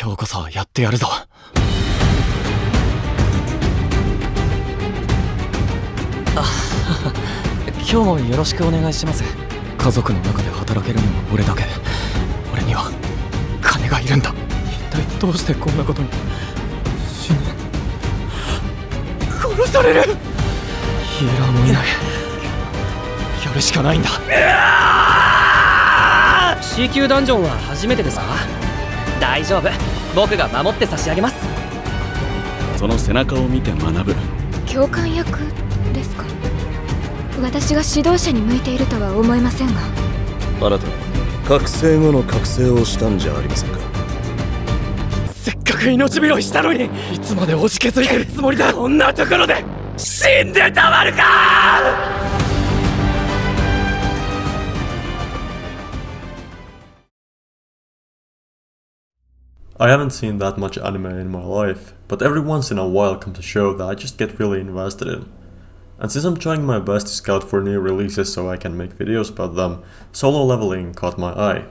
今日こそやってやるぞ。今日もよろしくお願いします。家族の中で働けるのは俺だけ。俺には金がいるんだ。一体どうしてこんなことに。死ぬ。殺される。ヒーラーもいない。やるしかないんだ。C 級ダンジョンは初めてですか？大丈夫、僕が守って差し上げます。その背中を見て学ぶ。教官役ですか？私が指導者に向いているとは思えませんが。あなた覚醒後の覚醒をしたんじゃありませんか？せっかく命拾いしたのに、いつまでおじけづいてるつもりだ。こんなところで死んでたまるか。I haven't seen that much anime in my life, but every once in a while comes a show that I just get really invested in. And since I'm trying my best to scout for new releases so I can make videos about them, Solo Leveling caught my eye.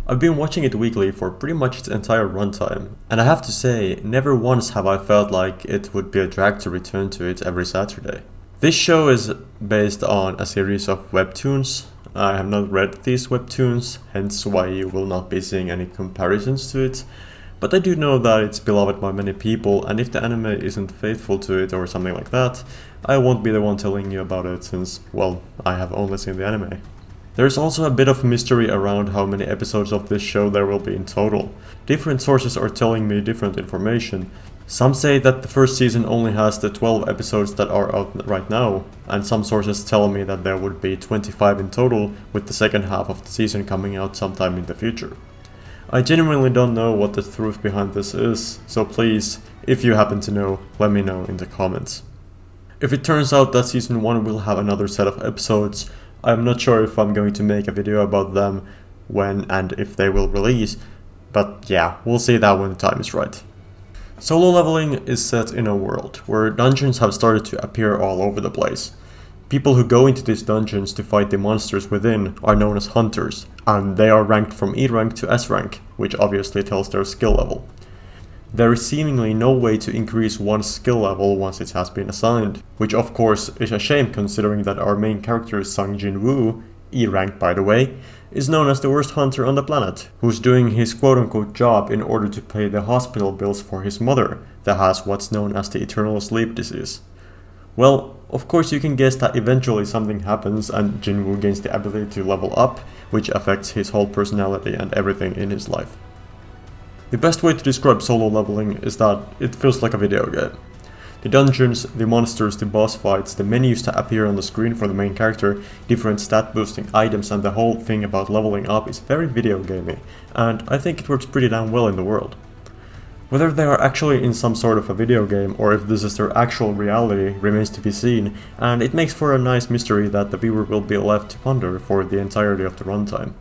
I've been watching it weekly for pretty much its entire runtime, and I have to say, never once have I felt like it would be a drag to return to it every Saturday. This show is based on a series of webtoons. I have not read these webtoons, hence why you will not be seeing any comparisons to it, but I do know that it's beloved by many people, and if the anime isn't faithful to it or something like that, I won't be the one telling you about it since, well, I have only seen the anime. There's also a bit of mystery around how many episodes of this show there will be in total. Different sources are telling me different information. Some say that the first season only has the 12 episodes that are out right now, and some sources tell me that there would be 25 in total, with the second half of the season coming out sometime in the future. I genuinely don't know what the truth behind this is, so please, if you happen to know, let me know in the comments. If it turns out that season 1 will have another set of episodes, I'm not sure if I'm going to make a video about them, when and if they will release, but yeah, we'll see that when the time is right. Solo Leveling is set in a world where dungeons have started to appear all over the place. People who go into these dungeons to fight the monsters within are known as hunters, and they are ranked from E rank to S rank, which obviously tells their skill level. There is seemingly no way to increase one's skill level once it has been assigned, which of course is a shame considering that our main character Sang Jin-woo, E rank by the way, is known as the worst hunter on the planet, who's doing his quote-unquote job in order to pay the hospital bills for his mother, that has what's known as the eternal sleep disease. Well, of course you can guess that eventually something happens and Jin-woo gains the ability to level up, which affects his whole personality and everything in his life. The best way to describe Solo Leveling is that it feels like a video game. The dungeons, the monsters, the boss fights, the menus that appear on the screen for the main character, different stat boosting items, and the whole thing about leveling up is very video gamey, and I think it works pretty damn well in the world. Whether they are actually in some sort of a video game or if this is their actual reality remains to be seen, and it makes for a nice mystery that the viewer will be left to ponder for the entirety of the runtime.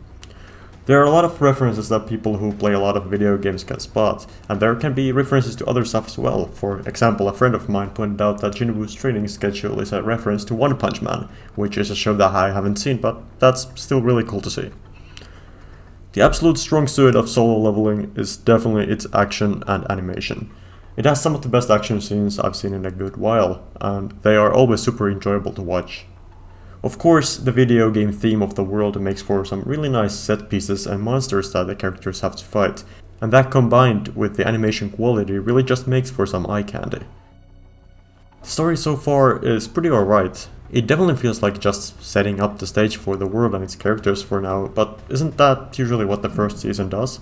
There are a lot of references that people who play a lot of video games can spot, and there can be references to other stuff as well. For example, a friend of mine pointed out that Jin-woo's training schedule is a reference to One Punch Man, which is a show that I haven't seen, but that's still really cool to see. The absolute strong suit of Solo Leveling is definitely its action and animation. It has some of the best action scenes I've seen in a good while, and they are always super enjoyable to watch. Of course, the video game theme of the world makes for some really nice set pieces and monsters that the characters have to fight, and that combined with the animation quality really just makes for some eye candy. The story so far is pretty alright. It definitely feels like just setting up the stage for the world and its characters for now, but isn't that usually what the first season does?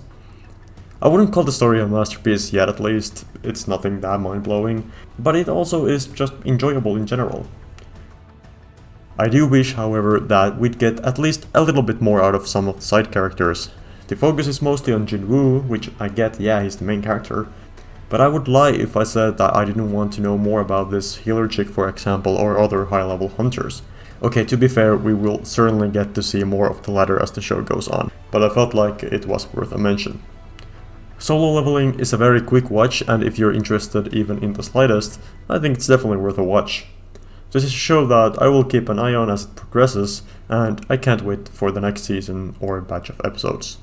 I wouldn't call the story a masterpiece yet at least, it's nothing that mind-blowing, but it also is just enjoyable in general. I do wish, however, that we'd get at least a little bit more out of some of the side characters. The focus is mostly on Jin-woo, which I get, yeah, he's the main character. But I would lie if I said that I didn't want to know more about this healer chick, for example, or other high-level hunters. Okay, to be fair, we will certainly get to see more of the latter as the show goes on, but I felt like it was worth a mention. Solo Leveling is a very quick watch, and if you're interested even in the slightest, I think it's definitely worth a watch. This is a show that I will keep an eye on as it progresses, and I can't wait for the next season or batch of episodes.